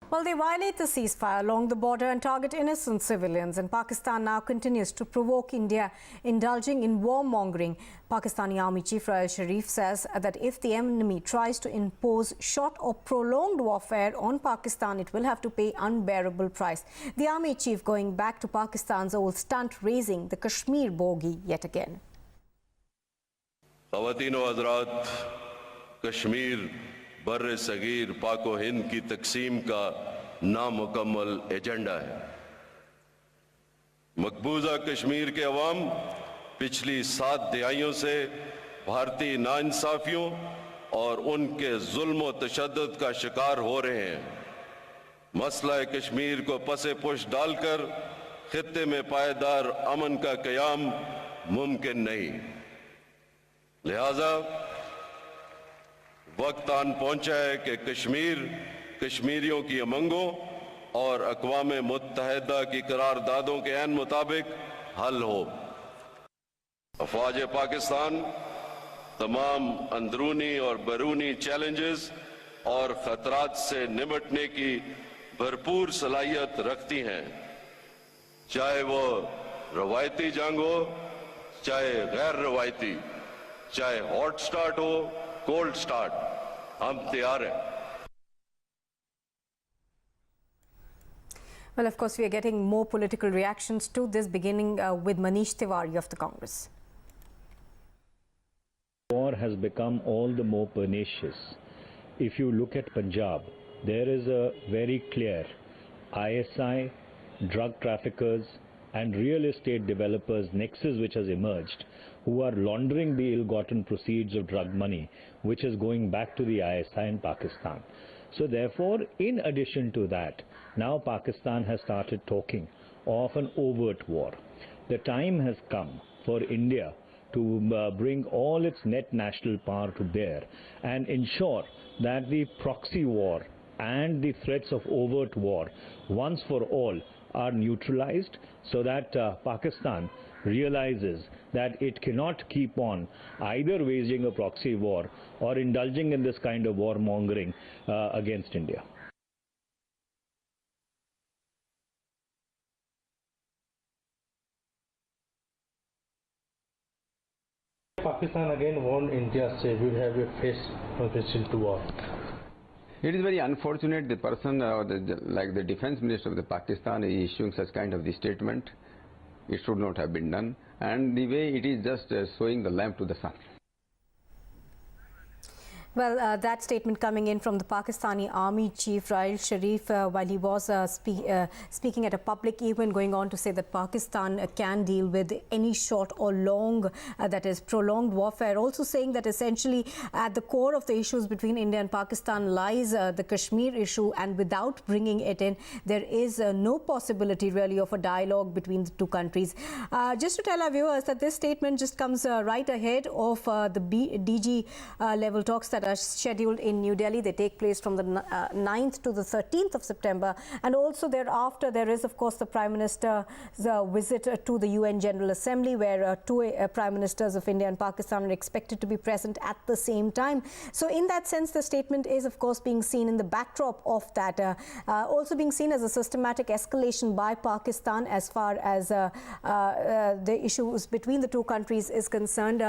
Well, they violate the ceasefire along the border and target innocent civilians, and Pakistan now continues to provoke India, indulging in warmongering. Pakistani Army Chief Raheel Sharif says that if the enemy tries to impose short or prolonged warfare on Pakistan, it will have to pay unbearable price. The Army Chief going back to Pakistan's old stunt, raising the Kashmir bogey yet again. ख़वातीन व हज़रात, Kashmir Burr Sagir पाको हिंद की तकसीम का नामुकम्मल agenda है। मकबूजा कश्मीर के अवाम पिछली 7 दिहाइयों से भारतीय नाइंसाफियों और उनके जुल्म व तशद्दुद का शिकार हो रहे हैं। मसला कश्मीर को पसे पुश डालकर खित्ते में पायदार अमन का क़याम मुमकिन नहीं। लिहाजा वक्त आन पहुंचा है कि कश्मीर कश्मीरियों की उमंगों और अक़वाम मुत्तहिदा की करारदादों के ऐन मुताबिक हल हो। अफ़वाज पाकिस्तान तमाम अंदरूनी और बैरूनी चैलेंजेस और ख़तरात से निपटने की भरपूर सलाहियत रखती हैं, चाहे वो रवायती जंग हो, चाहे गैर रवायती, चाहे हॉट स्टार्ट हो, कोल्ड स्टार्ट, हम तैयार हैं। Well, of course, we are getting more political reactions to this, beginning with Manish Tiwari of the Congress. War has become all the more pernicious. If you look at Punjab, there is a very clear ISI, drug traffickers and real estate developers nexus which has emerged, who are laundering the ill-gotten proceeds of drug money, which is going back to the ISI in Pakistan. So therefore, in addition to that, now Pakistan has started talking of an overt war. The time has come for India to bring all its net national power to bear and ensure that the proxy war and the threats of overt war once for all are neutralized, so that Pakistan realizes that it cannot keep on either waging a proxy war or indulging in this kind of warmongering against India. Pakistan again warned India, say we have a face confession to war. It is very unfortunate the person like the defense minister of the Pakistan is issuing such kind of the statement. It should not have been done, and the way it is just showing the lamp to the sun. Well, that statement coming in from the Pakistani Army Chief Raheel Sharif while he was speaking at a public event, going on to say that Pakistan can deal with any short or long, that is prolonged warfare. Also saying that essentially at the core of the issues between India and Pakistan lies the Kashmir issue, and without bringing it in, there is no possibility really of a dialogue between the two countries. Just to tell our viewers that this statement just comes right ahead of the DG level talks that are scheduled in New Delhi. They take place from the 9th to the 13th of September, and also thereafter there is of course the Prime Minister's visit to the UN General Assembly, where two Prime Ministers of India and Pakistan are expected to be present at the same time. So in that sense, the statement is of course being seen in the backdrop of that, also being seen as a systematic escalation by Pakistan as far as the issues between the two countries is concerned.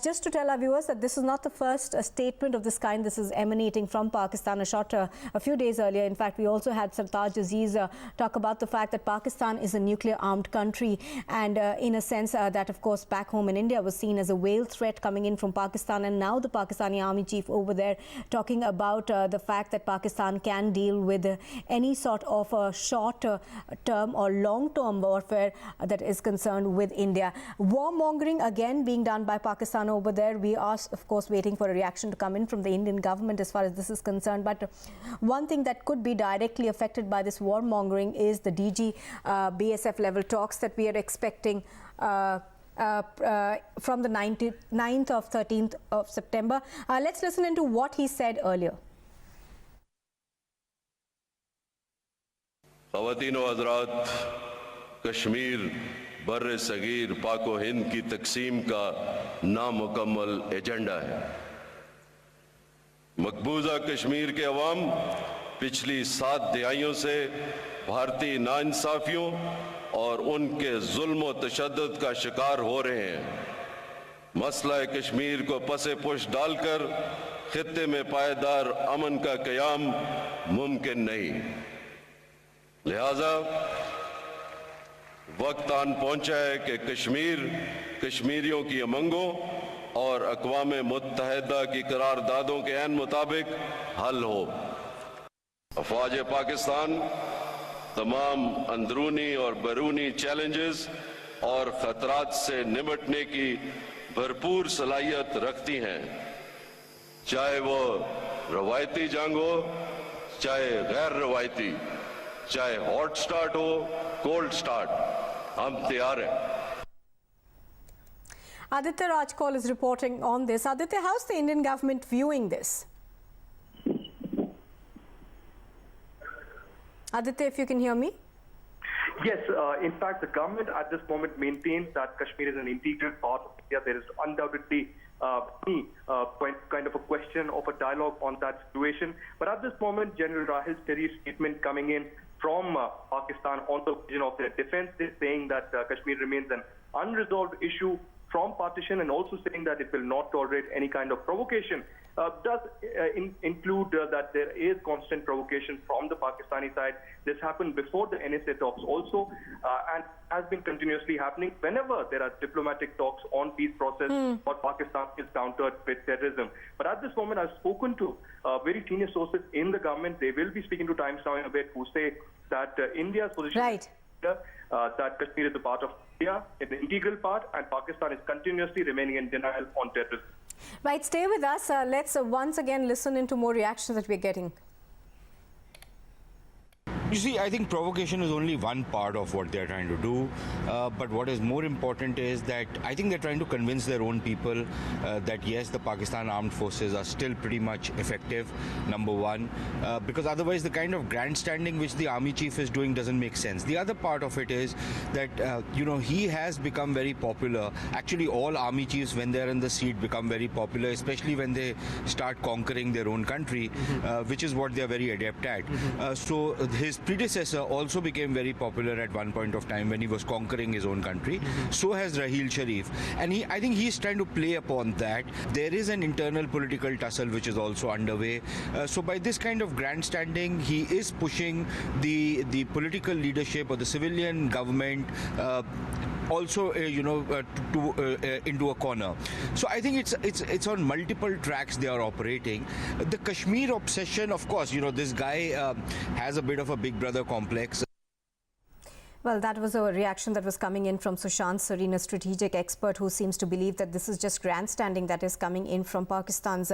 Just to tell our viewers that this is not the first statement of this kind. This is emanating from Pakistan. A few days earlier, in fact, we also had Sartaj Aziz talk about the fact that Pakistan is a nuclear armed country, and in a sense that of course back home in India was seen as a whale threat coming in from Pakistan, and now the Pakistani Army Chief over there talking about the fact that Pakistan can deal with any sort of short term or long term warfare that is concerned with India. Warmongering again being done by Pakistan over there. We are of course waiting for a reaction to come in from the Indian government as far as this is concerned. But one thing that could be directly affected by this warmongering is the DG BSF level talks that we are expecting from the 9th of 13th of September. Let's listen into what he said earlier. ख़वातीन व हज़रात, Kashmir Burr Sagir पाको हिंद की तकसीम का नामुकम्मल agenda है। मकबूजा कश्मीर के अवाम पिछली 7 दिहाइयों से भारतीय नाइंसाफियों और उनके जुल्म और तशद्दुद का शिकार हो रहे हैं। मसला कश्मीर को पसे पुश डालकर खित्ते में पायदार अमन का क़याम मुमकिन नहीं। लिहाजा वक्त आन पहुंचा है कि कश्मीर कश्मीरियों की उमंगों और अक़वाम मुत्तहिदा की करारदादों के ऐन मुताबिक हल हो। अफ़वाज पाकिस्तान तमाम अंदरूनी और बैरूनी चैलेंजेस और ख़तरात से निपटने की भरपूर सलाहियत रखती हैं, चाहे वो रवायती जंग हो, चाहे गैर रवायती, चाहे हॉट स्टार्ट हो, कोल्ड स्टार्ट, हम तैयार हैं। Aditya Rajkol is reporting on this. Aditya, how's the Indian government viewing this? Aditya, if you can hear me. Yes, in fact, the government at this moment maintains that Kashmir is an integral part of India. There is undoubtedly kind of a question of a dialogue on that situation. But at this moment, General Rahil Sharif's statement coming in from Pakistan on the vision of their defense is saying that Kashmir remains an unresolved issue from partition, and also saying that it will not tolerate any kind of provocation. Does include that there is constant provocation from the Pakistani side. This happened before the NSA talks also, and has been continuously happening whenever there are diplomatic talks on peace process or Pakistan is countered with terrorism. But at this moment, I've spoken to very senior sources in the government. They will be speaking to Times Now in a bit, who say that India's position Right. that Kashmir is a part of India, an integral part, and Pakistan is continuously remaining in denial on terrorism. Right, stay with us. Let's once again listen into more reactions that we're getting. You see, I think provocation is only one part of what they're trying to do. But what is more important is that I think they're trying to convince their own people that yes, the Pakistan armed forces are still pretty much effective, number one. Because otherwise the kind of grandstanding which the army chief is doing doesn't make sense. The other part of it is that, he has become very popular. Actually, all army chiefs, when they're in the seat, become very popular, especially when they start conquering their own country, which is what they're very adept at. So his predecessor also became very popular at one point of time when he was conquering his own country. So has Rahil Sharif, and I think he's trying to play upon that. There is an internal political tussle which is also underway. So by this kind of grandstanding, he is pushing the political leadership or the civilian government also into a corner. So I think it's on multiple tracks they are operating. The Kashmir obsession, of course, this guy has a bit of a big brother complex. Well, that was a reaction that was coming in from Sushant Sareen, a strategic expert who seems to believe that this is just grandstanding that is coming in from Pakistan's